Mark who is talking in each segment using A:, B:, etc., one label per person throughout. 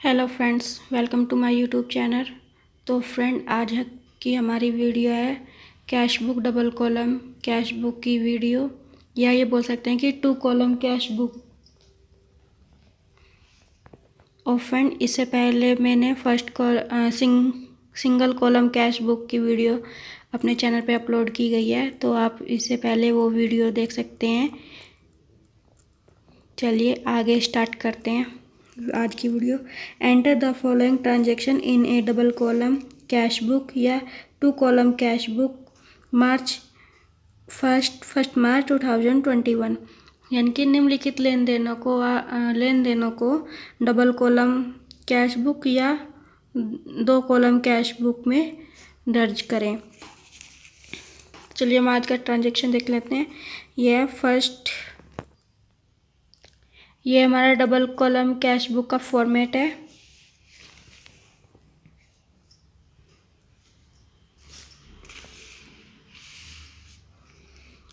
A: Hello friends, welcome to my YouTube channel. तो friend, आज की हमारी वीडियो है cash book double column cash book की वीडियो, या ये बोल सकते हैं कि 2 कॉलम कैश बुक। और फ्रेंड, इससे पहले मैंने सिंगल कॉलम कैश बुक की वीडियो अपने चैनल पे अपलोड की गई है, तो आप इससे पहले वो वीडियो देख सकते हैं। चलिए आगे स्टार्ट करते हैं आज की video. Enter the following transaction in A double column cash book या 2 column cash book March first March 2021। यानी कि निम्नलिखित लेन देनों को डबल कॉलम कैश बुक या 2 कॉलम कैश बुक में दर्ज करें। चलिए हम आज का ट्रांजेक्शन देख लेते हैं। ये हमारा डबल कॉलम कैश बुक का फॉर्मेट है।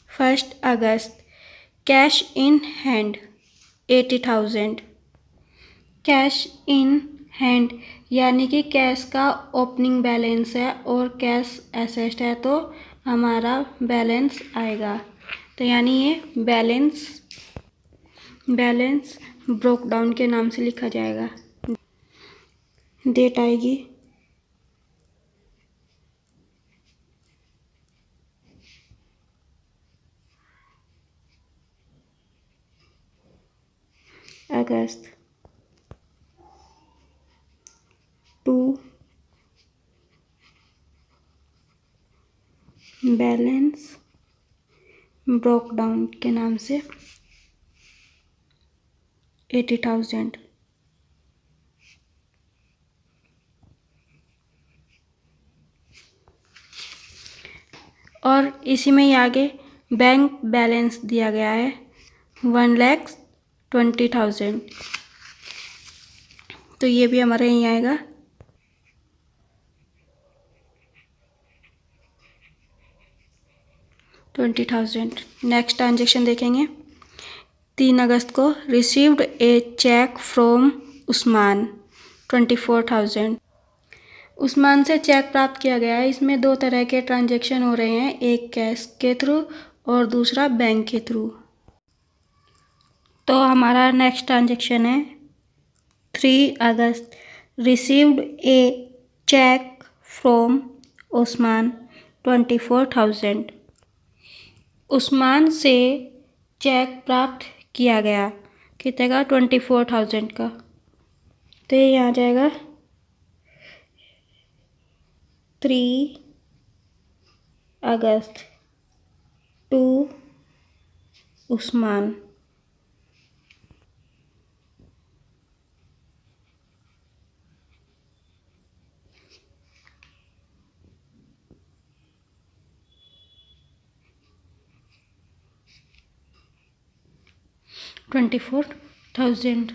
A: First August, cash in hand 80,000। Cash in hand यानी कि कैश का ओपनिंग बैलेंस है और कैश एसेट है, तो हमारा बैलेंस आएगा। तो यानी ये बैलेंस ब्रोक डाउन के नाम से लिखा जाएगा। डेट आएगी अगस्त 2, बैलेंस ब्रोक डाउन के नाम से 80,000। और इसी में ही आगे बैंक बैलेंस दिया गया है 1,20,000। तो ये भी हमारे यहीं आएगा। नेक्स्ट ट्रांजेक्शन देखेंगे। 3 अगस्त को received a cheque from Usman 24,000। Usman से चेक प्राप्त किया गया है। इसमें 2 तरह के ट्रांजेक्शन हो रहे हैं, एक कैश के थ्रू और दूसरा बैंक के थ्रू। तो हमारा नेक्स्ट ट्रांजेक्शन है 3 अगस्त, received a cheque from Usman 24,000। Usman से चेक प्राप्त किया गया कितने का? 24,000 का। तो ये यहाँ जाएगा 3 अगस्त टू उस्मान। $24,000।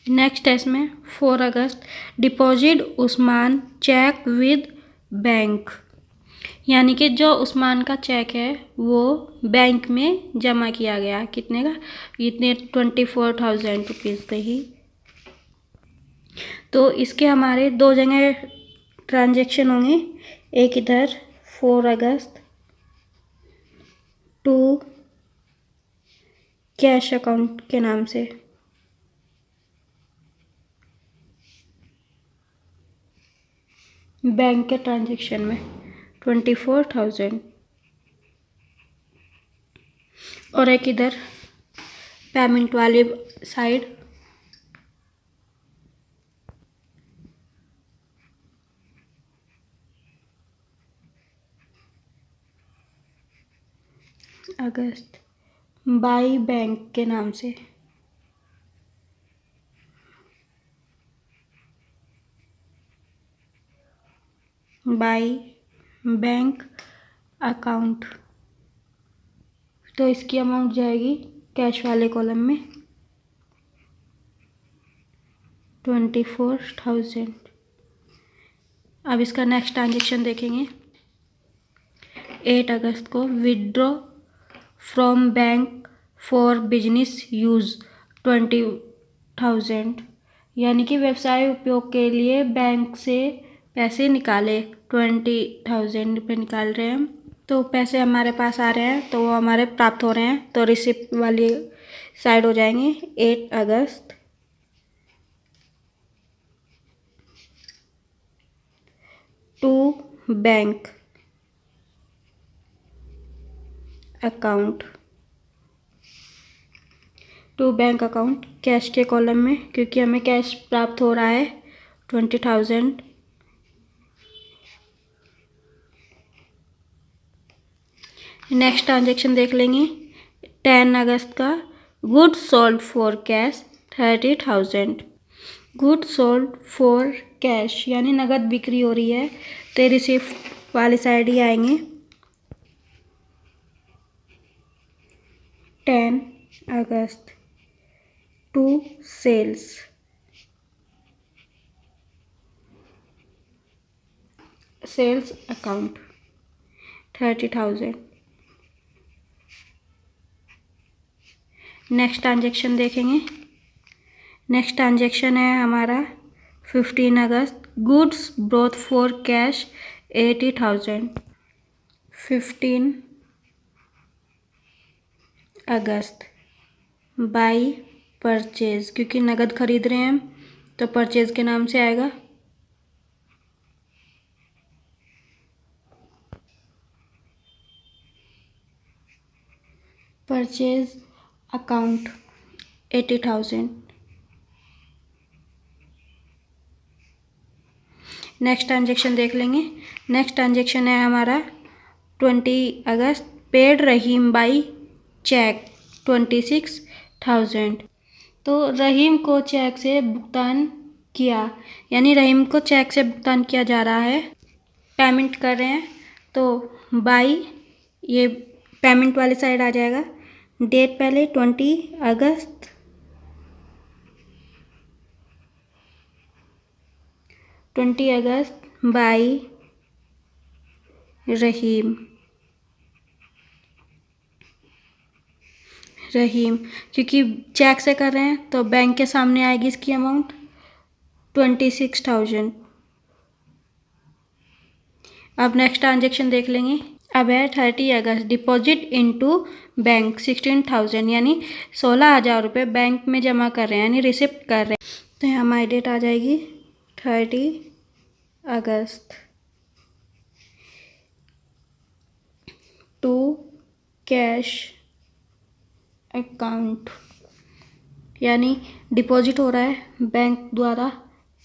A: नेक्स्ट है इसमें 4 अगस्त, deposit Usman cheque with bank. यानी कि जो उस्मान का चेक है वो बैंक में जमा किया गया। कितने का? इतने 24,000 रुपीज़ पे ही। तो इसके हमारे 2 जगह ट्रांजेक्शन होंगे, एक इधर 4 अगस्त टू कैश अकाउंट के नाम से, बैंक के ट्रांजेक्शन में 24,000। और एक इधर पेमेंट वाली साइड अगस्त बाई बैंक के नाम से, बाई बैंक अकाउंट। तो इसकी अमाउंट जाएगी कैश वाले कॉलम में 24,000। अब इसका नेक्स्ट ट्रांजेक्शन देखेंगे। 8 अगस्त को withdraw from bank for business use 20,000। यानी कि व्यवसाय उपयोग के लिए बैंक से पैसे निकाले। 20,000 रुपये निकाल रहे हैं हम, तो पैसे हमारे पास आ रहे हैं, तो वो हमारे प्राप्त हो रहे हैं, तो रिसिप्ट वाली साइड हो जाएंगे। 8 अगस्त to bank account, to bank account cash के कॉलम में, क्योंकि हमें कैश प्राप्त हो रहा है 20,000। नेक्स्ट ट्रांजेक्शन देख लेंगे। 10 अगस्त का goods sold for cash 30,000। Goods sold for cash यानी नगद बिक्री हो रही है, तो रिसिप्ट वाली साइड ही आएंगे। 10 अगस्त to sales, sales account 30,000। Next transaction देखेंगे। नेक्स्ट ट्रांजेक्शन है हमारा 15 अगस्त गुड्स ब्रॉट फॉर कैश 80,000। 15 अगस्त बाई परचेज, क्योंकि नगद खरीद रहे हैं हम, तो परचेज के नाम से आएगा। Purchase account 80,000। नेक्स्ट ट्रांजेक्शन देख लेंगे। नेक्स्ट ट्रांजेक्शन है हमारा 20 अगस्त पेड रहीम बाई चेक 26,000। तो रहीम को चेक से भुगतान किया, यानी रहीम को चेक से भुगतान किया जा रहा है, पेमेंट कर रहे हैं, तो बाई ये पेमेंट वाली साइड आ जाएगा। डेट पहले 20 अगस्त, 20 अगस्त बाई रहीम, रहीम क्योंकि चेक से कर रहे हैं, तो बैंक के सामने आएगी इसकी अमाउंट 26,000। अब नेक्स्ट ट्रांजेक्शन देख लेंगे। अब है 30 अगस्त डिपॉजिट इनटू बैंक 16,000, यानी 16,000 रुपये बैंक में जमा कर रहे हैं, यानी रिसिप्ट कर रहे हैं, तो यहाँ हमारी डेट आ जाएगी 30 अगस्त टू कैश अकाउंट, यानी डिपॉजिट हो रहा है बैंक द्वारा,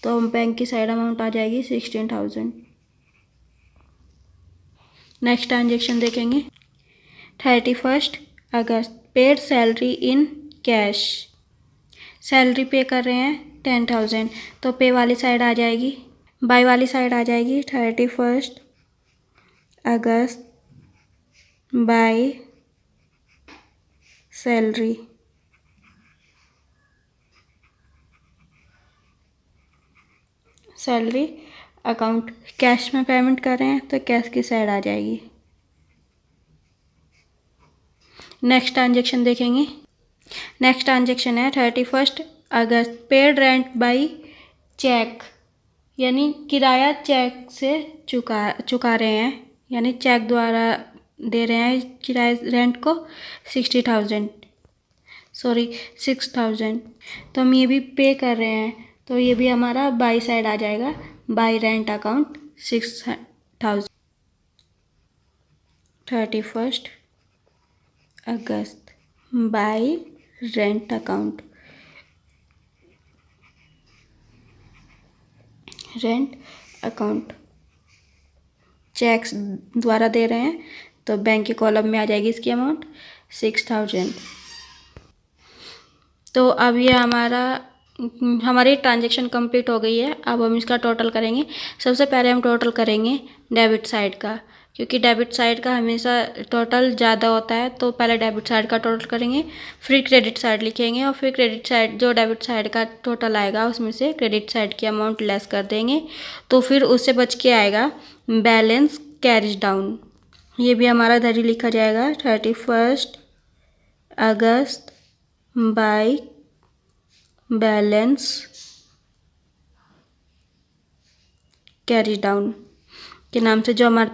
A: तो बैंक की साइड अमाउंट आ जाएगी 16,000। नेक्स्ट ट्रांजेक्शन देखेंगे। 31 अगस्त paid salary in cash, salary pay कर रहे हैं 10,000, तो पे वाली साइड आ जाएगी, बाई वाली साइड आ जाएगी। 31 अगस्त by salary, salary account cash में पेमेंट कर रहे हैं, तो कैश की साइड आ जाएगी। नेक्स्ट ट्रांजेक्शन देखेंगे। नेक्स्ट ट्रांजेक्शन है 31 अगस्त पेड रेंट बाई चेक, यानी किराया चेक से चुका रहे हैं, यानी चेक द्वारा दे रहे हैं किराए रेंट को 6,000, तो हम ये भी पे कर रहे हैं, तो ये भी हमारा बाई साइड आ जाएगा, बाई रेंट अकाउंट 6,000। 31 अगस्त by rent account, rent account cheques द्वारा दे रहे हैं, तो बैंक के कॉलम में आ जाएगी इसकी अमाउंट 6,000। तो अब ये हमारी ट्रांजेक्शन कंप्लीट हो गई है। अब हम इसका टोटल करेंगे। सबसे पहले हम टोटल करेंगे डेबिट साइड का, क्योंकि डेबिट साइड का हमेशा टोटल ज़्यादा होता है, तो पहले डेबिट साइड का टोटल करेंगे, फिर क्रेडिट साइड लिखेंगे, और फिर क्रेडिट साइड जो डेबिट साइड का टोटल आएगा उसमें से क्रेडिट साइड की अमाउंट लेस कर देंगे, तो फिर उससे बच के आएगा बैलेंस कैरीज डाउन। ये भी हमारा इधर ही लिखा जाएगा 31 अगस्त बाई बैलेंस कैरी डाउन के नाम से, जो हमारे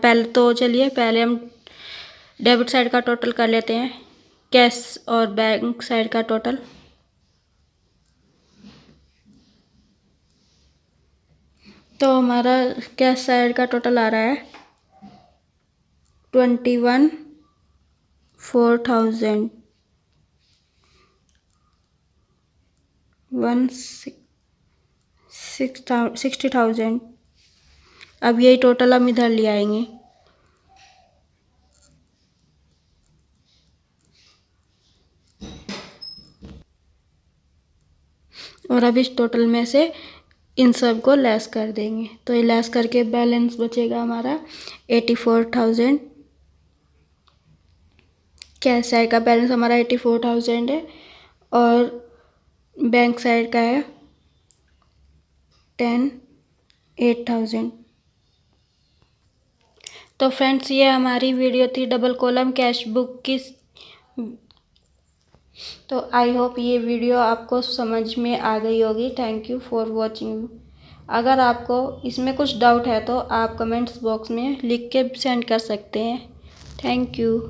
A: पहले हम डेबिट साइड का टोटल कर लेते हैं, कैश और बैंक साइड का टोटल। तो हमारा कैश साइड का टोटल आ रहा है 21,4,000 60,000। अब यही टोटल हम इधर ले आएंगे और अब इस टोटल में से इन सब को लेस कर देंगे। तो ये लेस करके बैलेंस बचेगा हमारा 84,000। कैश साइड का बैलेंस हमारा 84,000 है और बैंक साइड का है 8,000। तो फ्रेंड्स, ये हमारी वीडियो थी डबल कॉलम कैश बुक की। तो आई होप ये वीडियो आपको समझ में आ गई होगी। Thank you for watching. अगर आपको इसमें कुछ डाउट है तो आप कमेंट्स बॉक्स में लिख के सेंड कर सकते हैं। Thank you.